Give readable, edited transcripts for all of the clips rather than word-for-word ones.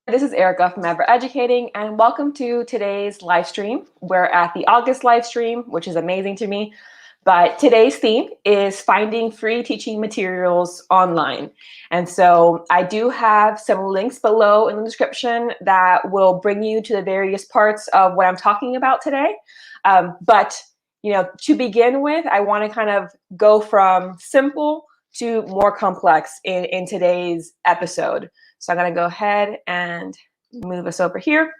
This is Erica from Ever Educating, and welcome to today's live stream. We're at the August live stream, which is amazing to me. But today's theme is finding free teaching materials online. And so I do have some links below in the description that will bring you to the various parts of what I'm talking about today. But to begin with, I want to kind of go from simple to more complex in today's episode. So I'm going to go ahead and move us over here.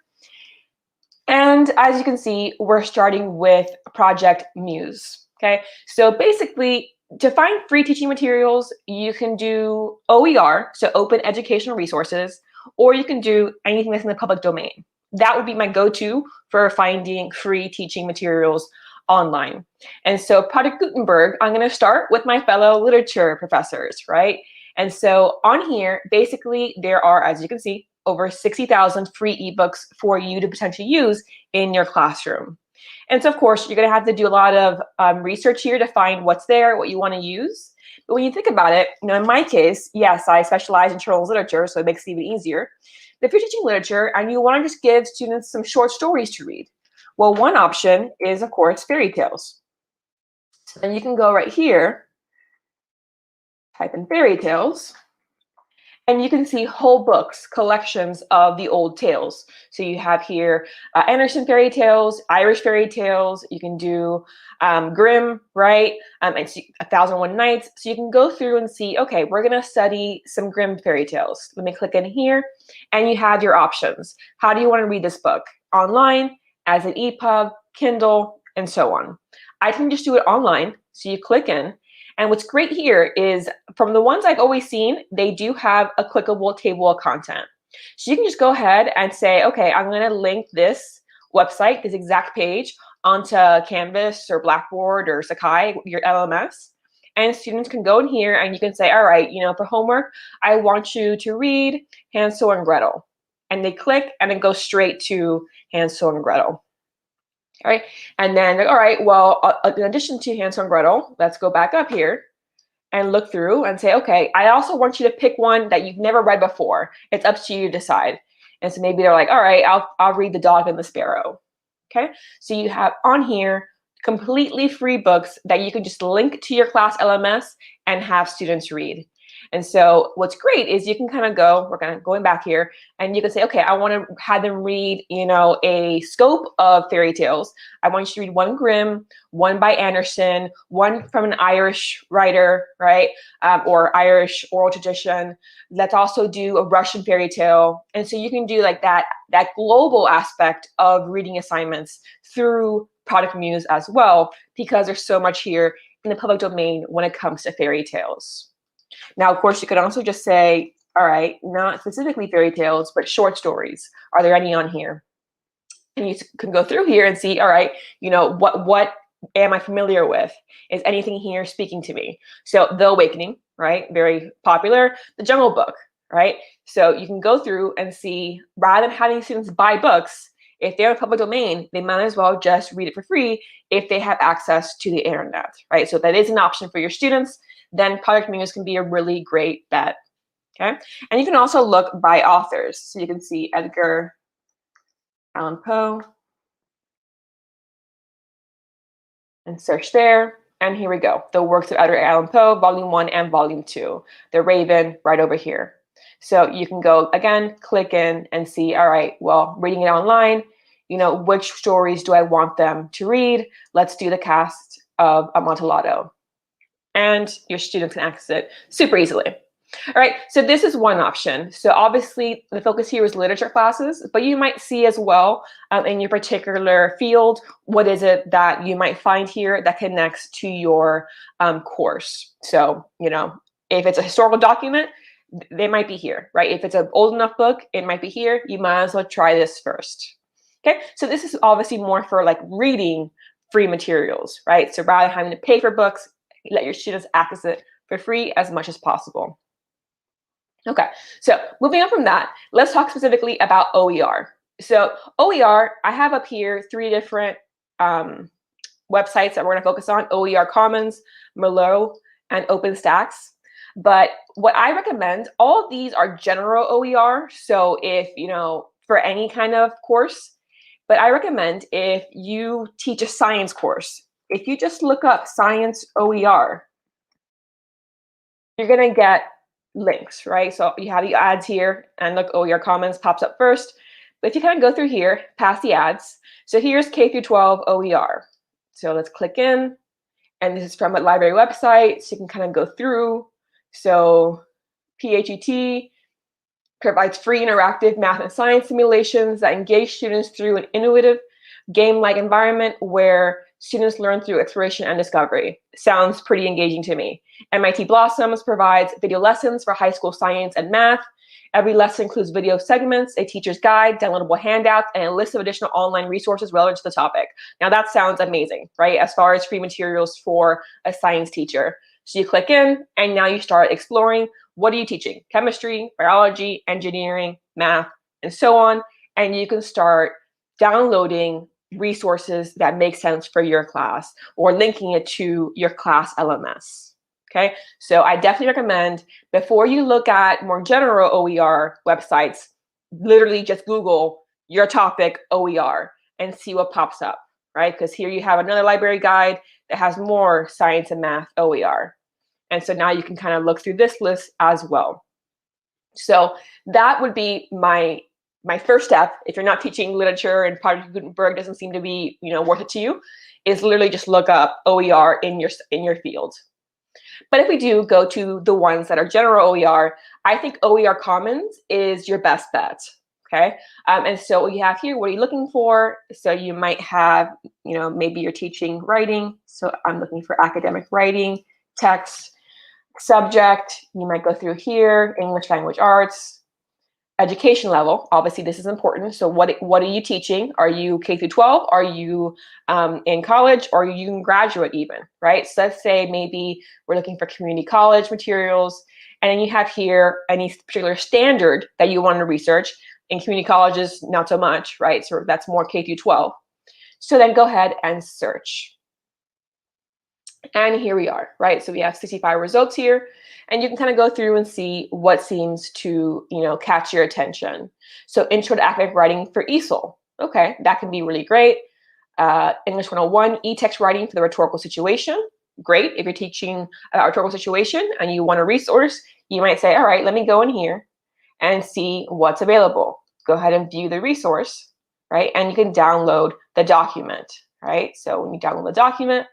And as you can see, we're starting with Project Muse. Okay, so basically, to find free teaching materials, you can do OER, so Open Educational Resources, or you can do anything that's in the public domain. That would be my go-to for finding free teaching materials online. And so Project Gutenberg, I'm going to start with my fellow literature professors, right? And so on here, basically, there are, as you can see, over 60,000 free ebooks for you to potentially use in your classroom. And so, of course, you're going to have to do a lot of research here to find what's there, what you want to use. But when you think about it, in my case, yes, I specialize in children's literature, so it makes it even easier. But if you're teaching literature and you want to just give students some short stories to read, well, one option is, of course, fairy tales. So then you can go right here, type in fairy tales, and you can see whole books, collections of the old tales. So you have here Andersen fairy tales, Irish fairy tales. You can do Grimm, right? And 1001 Nights. So you can go through and see, okay, we're going to study some Grimm fairy tales. Let me click in here, and you have your options. How do you want to read this book? Online, as an EPUB, Kindle, and so on. I can just do it online. So you click in. And what's great here is from the ones I've always seen, they do have a clickable table of content. So you can just go ahead and say, okay, I'm going to link this website, this exact page, onto Canvas or Blackboard or Sakai, your LMS. And students can go in here and you can say, all right, for homework, I want you to read Hansel and Gretel. And they click and it goes straight to Hansel and Gretel. All right, and then, all right, well, in addition to Hansel and Gretel, let's go back up here and look through and say, okay, I also want you to pick one that you've never read before. It's up to you to decide. And so maybe they're like, all right, I'll read The Dog and the Sparrow. Okay, so you have on here completely free books that you can just link to your class LMS and have students read. And so what's great is you can kind of go, we're kind of going back here, and you can say, okay, I want to have them read, a scope of fairy tales. I want you to read one Grimm, one by Andersen, one from an Irish writer, right? Or Irish oral tradition. Let's also do a Russian fairy tale. And so you can do like that global aspect of reading assignments through Project Muse as well, because there's so much here in the public domain when it comes to fairy tales. Now, of course, you could also just say, all right, not specifically fairy tales, but short stories. Are there any on here? And you can go through here and see, all right, what am I familiar with? Is anything here speaking to me? So The Awakening, right? Very popular. The Jungle Book, right? So you can go through and see, rather than having students buy books, if they're in the public domain, they might as well just read it for free if they have access to the internet, right? So that is an option for your students. Then Project Muse can be a really great bet, okay? And you can also look by authors. So you can see Edgar Allan Poe and search there. And here we go. The works of Edgar Allan Poe, Volume 1 and Volume 2. The Raven right over here. So you can go, again, click in and see, all right, well, reading it online, which stories do I want them to read? Let's do the cast of Amontillado. And your students can access it super easily. All right, so this is one option. So obviously the focus here is literature classes, but you might see as well in your particular field, what is it that you might find here that connects to your course. So, if it's a historical document, they might be here, right? If it's an old enough book, it might be here. You might as well try this first. Okay, so this is obviously more for like reading free materials, right? So rather than having to pay for books, let your students access it for free as much as possible. Okay, so moving on from that, let's talk specifically about OER. So OER, I have up here 3 different websites that we're going to focus on: OER Commons, Merlot, and OpenStax. But what I recommend, all of these are general OER. So if, for any kind of course, but I recommend if you teach a science course, if you just look up science OER, you're going to get links, right? So you have the ads here, and look, OER Commons pops up first. But if you kind of go through here, past the ads, so here's K through 12 OER. So let's click in, and this is from a library website, so you can kind of go through. So PHET provides free interactive math and science simulations that engage students through an innovative game-like environment where students learn through exploration and discovery. Sounds pretty engaging to me. MIT Blossoms provides video lessons for high school science and math. Every lesson includes video segments, a teacher's guide, downloadable handouts, and a list of additional online resources relevant to the topic. Now that sounds amazing, right? As far as free materials for a science teacher. So you click in, and now you start exploring. What are you teaching? Chemistry, biology, engineering, math, and so on. And you can start downloading resources that make sense for your class or linking it to your class LMS. Okay, so I definitely recommend, before you look at more general OER websites, literally just Google your topic OER and see what pops up, right? Because here you have another library guide that has more science and math OER. And so now you can kind of look through this list as well. So that would be my first step. If you're not teaching literature and Project Gutenberg doesn't seem to be worth it to you, is literally just look up OER in your field. But if we do go to the ones that are general OER, I think OER Commons is your best bet. Okay, and so what you have here, what are you looking for? So you might have, maybe you're teaching writing. So I'm looking for academic writing, text, subject. You might go through here, English language arts, education level. Obviously, this is important. So what are you teaching? Are you K through 12? Are you in college? Or are you in graduate even, right? So let's say maybe we're looking for community college materials, and then you have here any particular standard that you want to research. In community colleges, not so much, right? So that's more K through 12. So then go ahead and search. And here we are, right? So we have 65 results here, and you can kind of go through and see what seems to, catch your attention. So Intro to Academic Writing for ESOL. Okay, that can be really great. English 101, e-text writing for the rhetorical situation. Great. If you're teaching a rhetorical situation and you want a resource, you might say, all right, let me go in here and see what's available. Go ahead and view the resource, right? And you can download the document, right? So when you download the document,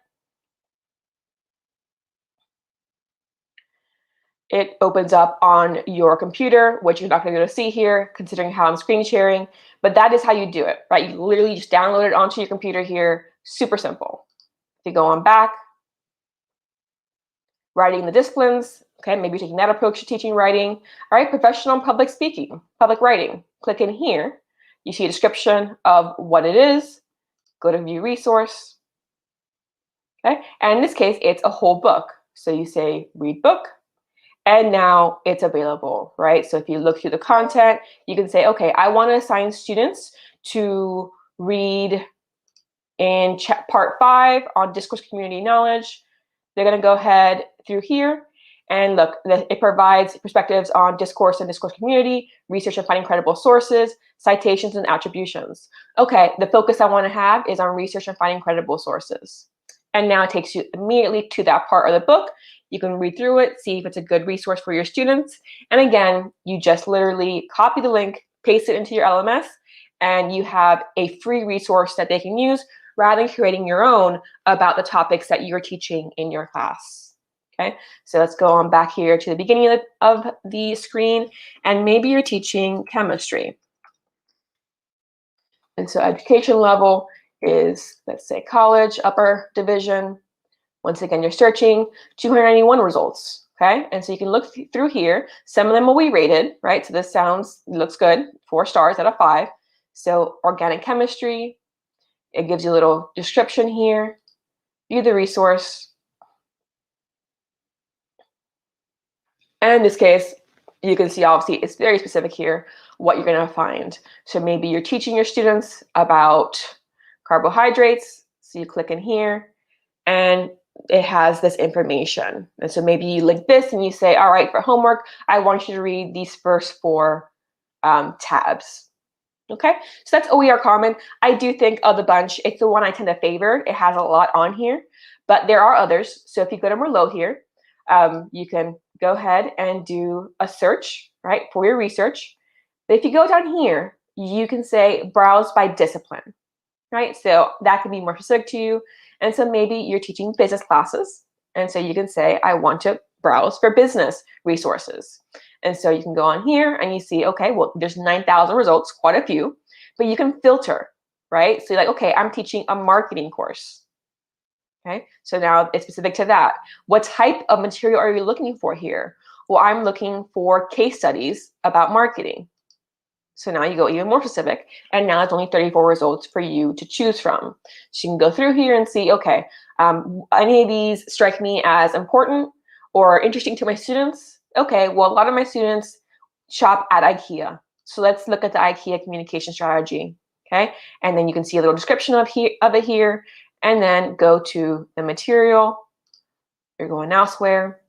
it opens up on your computer, which you're not going to be able to see here, considering how I'm screen sharing. But that is how you do it, right? You literally just download it onto your computer here. Super simple. If you go on back, writing the disciplines, okay, maybe you're taking that approach to teaching writing. All right, professional and public speaking, public writing. Click in here. You see a description of what it is. Go to view resource. Okay, and in this case, it's a whole book. So you say read book. And now it's available, right? So if you look through the content, you can say, okay, I want to assign students to read in part 5 on discourse community knowledge. They're going to go ahead through here and look, it provides perspectives on discourse and discourse community, research and finding credible sources, citations and attributions. Okay, the focus I want to have is on research and finding credible sources. And now it takes you immediately to that part of the book. You can read through it, see if it's a good resource for your students. And again, you just literally copy the link, paste it into your LMS, and you have a free resource that they can use rather than creating your own about the topics that you're teaching in your class. Okay, so let's go on back here to the beginning of the screen, and maybe you're teaching chemistry. And so education level is, let's say, college, upper division. Once again, you're searching 291 results, okay? And so you can look through here. Some of them will be rated, right? So this looks good, 4 stars out of 5. So organic chemistry, it gives you a little description here. View the resource. And in this case, you can see, obviously, it's very specific here what you're going to find. So maybe you're teaching your students about carbohydrates. So you click in here, and it has this information. And so maybe you link this and you say, all right, for homework, I want you to read these first 4 tabs. Okay, so that's OER Common. I do think of the bunch, it's the one I tend to favor. It has a lot on here, but there are others. So if you go to Merlot here, you can go ahead and do a search, right, for your research. But if you go down here, you can say browse by discipline, right? So that can be more specific to you. And so maybe you're teaching business classes. And so you can say, I want to browse for business resources. And so you can go on here and you see, okay, well, there's 9,000 results, quite a few, but you can filter, right? So you're like, okay, I'm teaching a marketing course. Okay, so now it's specific to that. What type of material are you looking for here? Well, I'm looking for case studies about marketing. So now you go even more specific, and now it's only 34 results for you to choose from. So you can go through here and see, okay, any of these strike me as important or interesting to my students. Okay, well, a lot of my students shop at IKEA. So let's look at the IKEA communication strategy, okay? And then you can see a little description of it here, and then go to the material. You're going elsewhere.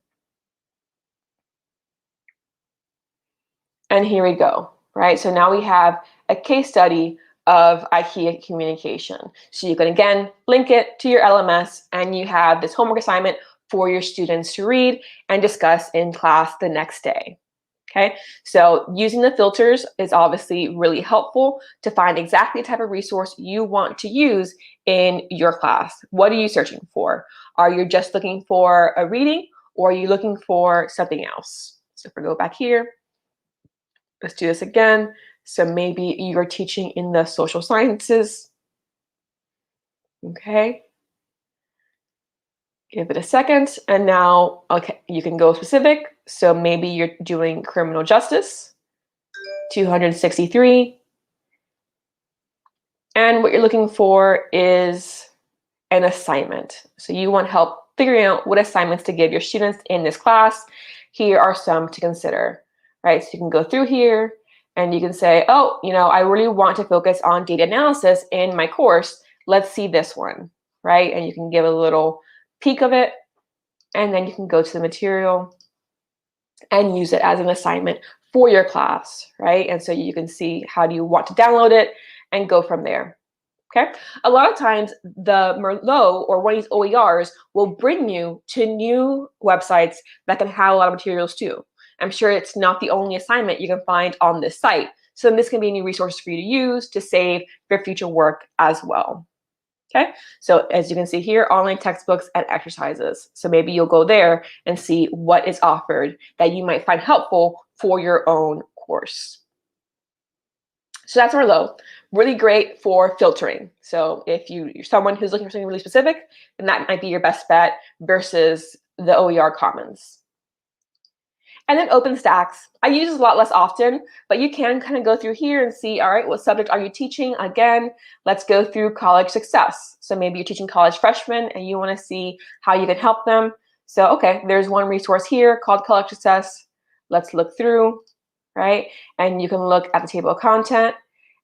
And here we go, right? So now we have a case study of IKEA communication. So you can, again, link it to your LMS, and you have this homework assignment for your students to read and discuss in class the next day. Okay, so using the filters is obviously really helpful to find exactly the type of resource you want to use in your class. What are you searching for? Are you just looking for a reading, or are you looking for something else? So if we go back here, let's do this again. So maybe you're teaching in the social sciences. Okay. Give it a second. And now, okay, you can go specific. So maybe you're doing criminal justice, 263. And what you're looking for is an assignment. So you want help figuring out what assignments to give your students in this class. Here are some to consider, right? So you can go through here and you can say, oh, I really want to focus on data analysis in my course. Let's see this one, right? And you can give a little peek of it, and then you can go to the material and use it as an assignment for your class, right? And so you can see how do you want to download it and go from there. Okay. A lot of times the Merlot or one of these OERs will bring you to new websites that can have a lot of materials too. I'm sure it's not the only assignment you can find on this site. So this can be a new resource for you to use to save for future work as well. Okay, so as you can see here, online textbooks and exercises. So maybe you'll go there and see what is offered that you might find helpful for your own course. So that's Merlot, really great for filtering. So if you're someone who's looking for something really specific, then that might be your best bet versus the OER Commons. And then OpenStax, I use this a lot less often, but you can kind of go through here and see, all right, what subject are you teaching? Again, let's go through college success. So maybe you're teaching college freshmen and you want to see how you can help them. So, okay, there's one resource here called college success. Let's look through, right? And you can look at the table of content.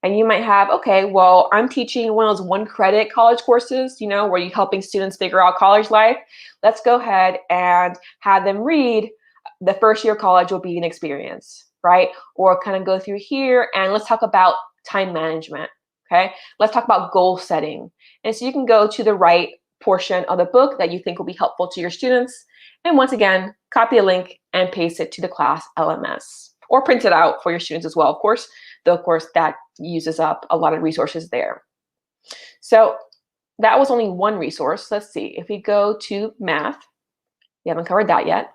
And you might have, okay, well, I'm teaching one of those 1-credit college courses, where you're helping students figure out college life. Let's go ahead and have them read the first year of college will be an experience, right? Or kind of go through here and let's talk about time management, okay? Let's talk about goal setting. And so you can go to the right portion of the book that you think will be helpful to your students. And once again, copy a link and paste it to the class LMS, or print it out for your students as well, of course, though of course that uses up a lot of resources there. So that was only one resource. Let's see, if we go to math, we haven't covered that yet.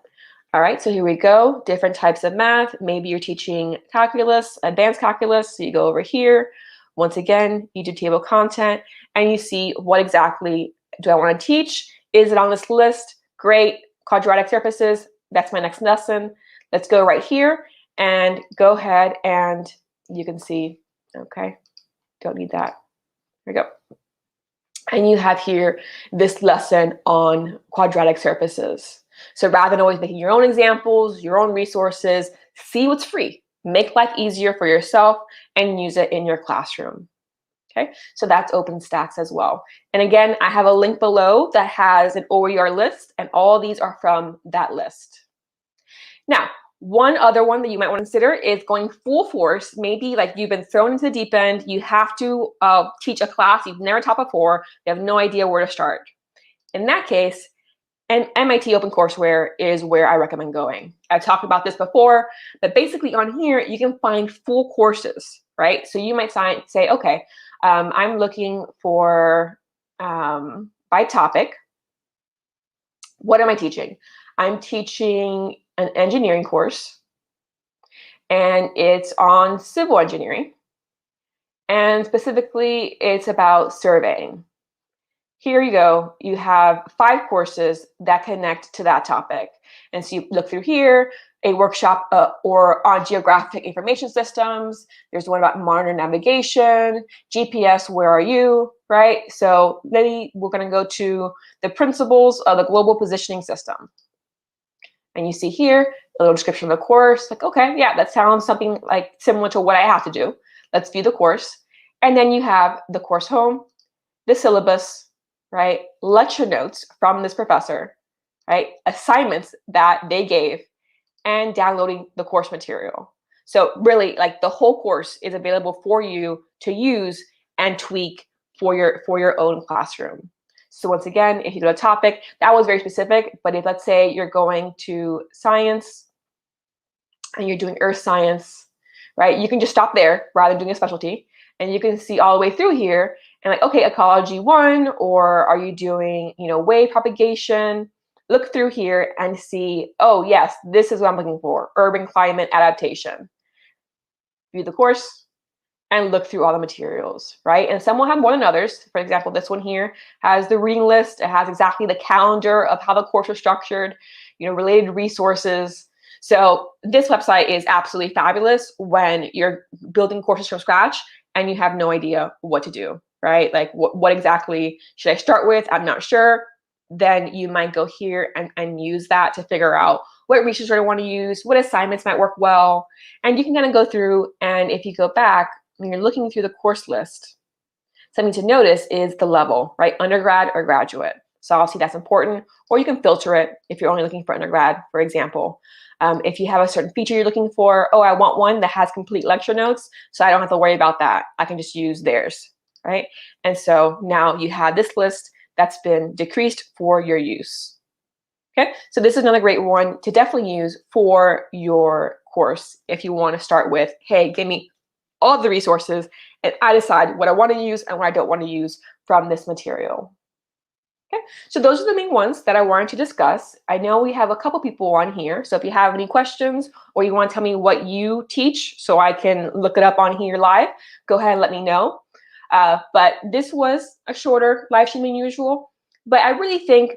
All right, so here we go, different types of math. Maybe you're teaching calculus, advanced calculus, so you go over here. Once again, you do table content, and you see what exactly do I want to teach? Is it on this list? Great, quadratic surfaces, that's my next lesson. Let's go right here and go ahead and you can see, okay, don't need that. Here we go. And you have here this lesson on quadratic surfaces. So rather than always making your own examples, your own resources, see what's free. Make life easier for yourself and use it in your classroom. Okay, so that's OpenStax as well. And again, I have a link below that has an OER list, and all these are from that list. Now, one other one that you might want to consider is going full force. Maybe like you've been thrown into the deep end, you have to teach a class you've never taught before, you have no idea where to start. In that case, and MIT OpenCourseWare is where I recommend going. I've talked about this before, but basically on here, you can find full courses, right? So you might say, okay, I'm looking for, by topic, what am I teaching? I'm teaching an engineering course, and it's on civil engineering. And specifically, it's about surveying. Here you go. You have 5 courses that connect to that topic. And so you look through here, a workshop or on geographic information systems. There's one about modern navigation, GPS, where are you, right? So maybe we're going to go to the principles of the global positioning system. And you see here, a little description of the course. Like, okay, yeah, that sounds something like similar to what I have to do. Let's view the course. And then you have the course home, the syllabus, right? Lecture notes from this professor, right? Assignments that they gave, and downloading the course material. So really, like the whole course is available for you to use and tweak for your own classroom. So once again, if you do a topic, that was very specific, but if let's say you're going to science and you're doing earth science, right? You can just stop there rather than doing a specialty, and you can see all the way through here and like, okay, ecology 1, or are you doing, wave propagation? Look through here and see, oh yes, this is what I'm looking for, urban climate adaptation. View the course and look through all the materials, right? And some will have more than others. For example, this one here has the reading list. It has exactly the calendar of how the course was structured, related resources. So this website is absolutely fabulous when you're building courses from scratch and you have no idea what to do, right? Like what exactly should I start with? I'm not sure. Then you might go here and use that to figure out what resources I want to use, what assignments might work well. And you can kind of go through, and if you go back, when you're looking through the course list, something to notice is the level, right? Undergrad or graduate. So obviously that's important, or you can filter it if you're only looking for undergrad, for example. If you have a certain feature you're looking for, oh, I want one that has complete lecture notes, so I don't have to worry about that. I can just use theirs, right? And so now you have this list that's been decreased for your use. Okay, so this is another great one to definitely use for your course if you want to start with, hey, give me all of the resources and I decide what I want to use and what I don't want to use from this material. Okay, so those are the main ones that I wanted to discuss. I know we have a couple people on here, so if you have any questions or you want to tell me what you teach so I can look it up on here live, go ahead and let me know. But this was a shorter live stream than usual. But I really think,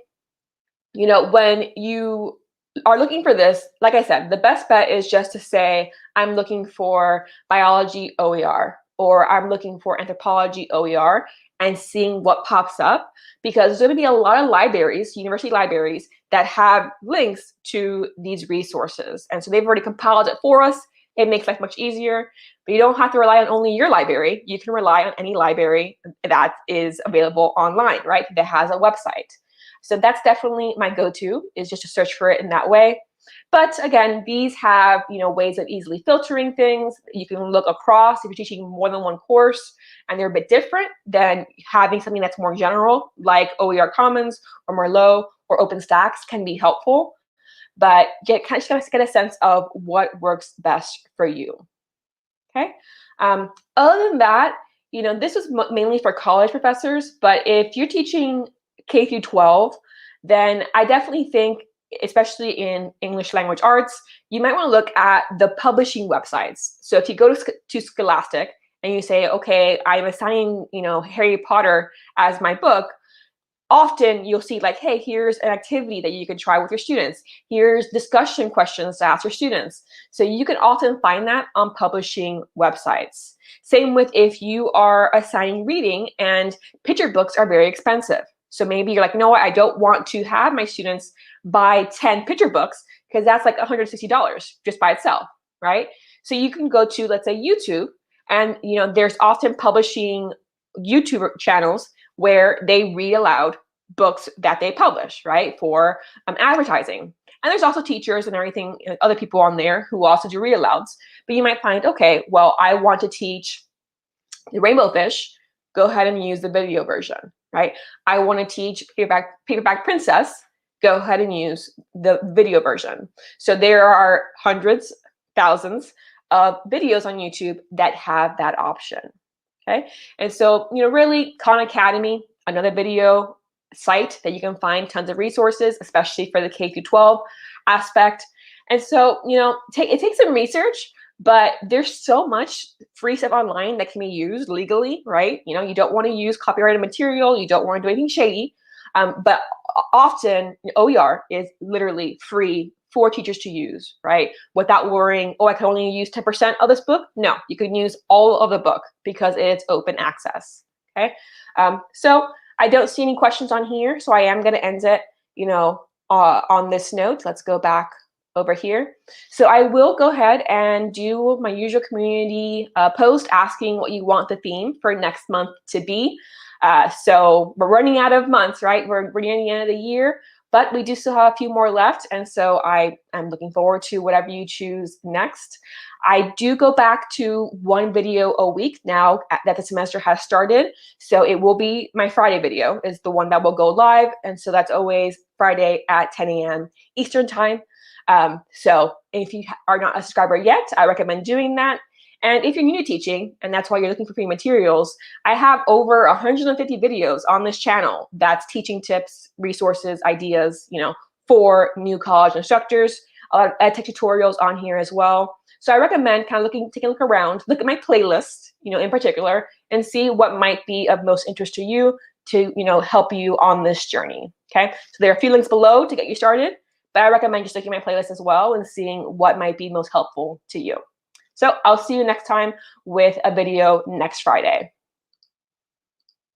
when you are looking for this, like I said, the best bet is just to say, I'm looking for biology OER, or I'm looking for anthropology OER, and seeing what pops up, because there's going to be a lot of libraries, university libraries, that have links to these resources. And so they've already compiled it for us. It makes life much easier, but you don't have to rely on only your library. You can rely on any library that is available online, right? That has a website. So that's definitely my go-to, is just to search for it in that way. But again, these have ways of easily filtering things. You can look across if you're teaching more than one course and they're a bit different, than having something that's more general like OER Commons or Merlot or OpenStax can be helpful. But just get a sense of what works best for you. Okay. Other than that, this was mainly for college professors. But if you're teaching K through 12, then I definitely think, especially in English language arts, you might want to look at the publishing websites. So if you go to Scholastic and you say, okay, I'm assigning, Harry Potter as my book, often you'll see like, hey, here's an activity that you can try with your students. Here's discussion questions to ask your students. So you can often find that on publishing websites. Same with if you are assigning reading, and picture books are very expensive. So maybe you're like, you know what, I don't want to have my students buy 10 picture books, because that's like $160 just by itself, right? So you can go to, let's say, YouTube, and there's often publishing YouTube channels where they read aloud books that they publish, right, for advertising. And there's also teachers and everything, other people on there who also do read alouds. But you might find, okay, well, I want to teach the Rainbow Fish. Go ahead and use the video version, right? I want to teach Paperback Princess. Go ahead and use the video version. So there are hundreds, thousands of videos on YouTube that have that option, okay? And so, really, Khan Academy, another video site that you can find tons of resources, especially for the K through 12 aspect. And so, it takes some research, but there's so much free stuff online that can be used legally, right? You don't want to use copyrighted material. You don't want to do anything shady. But often OER is literally free for teachers to use, right? Without worrying, oh, I can only use 10% of this book. No, you can use all of the book because it's open access, okay? So I don't see any questions on here, so I am going to end it, on this note. Let's go back over here. So I will go ahead and do my usual community post asking what you want the theme for next month to be. So we're running out of months, right? We're near the end of the year, but we do still have a few more left. And so I am looking forward to whatever you choose next. I do go back to one video a week now that the semester has started. So it will be my Friday video is the one that will go live. And so that's always Friday at 10 a.m. Eastern time. So if you are not a subscriber yet, I recommend doing that. And if you're new to teaching, and that's why you're looking for free materials, I have over 150 videos on this channel that's teaching tips, resources, ideas, for new college instructors, tech tutorials on here as well. So I recommend taking a look around, look at my playlist, in particular, and see what might be of most interest to you to, help you on this journey, okay? So there are a few links below to get you started, but I recommend just looking at my playlist as well and seeing what might be most helpful to you. So I'll see you next time with a video next Friday.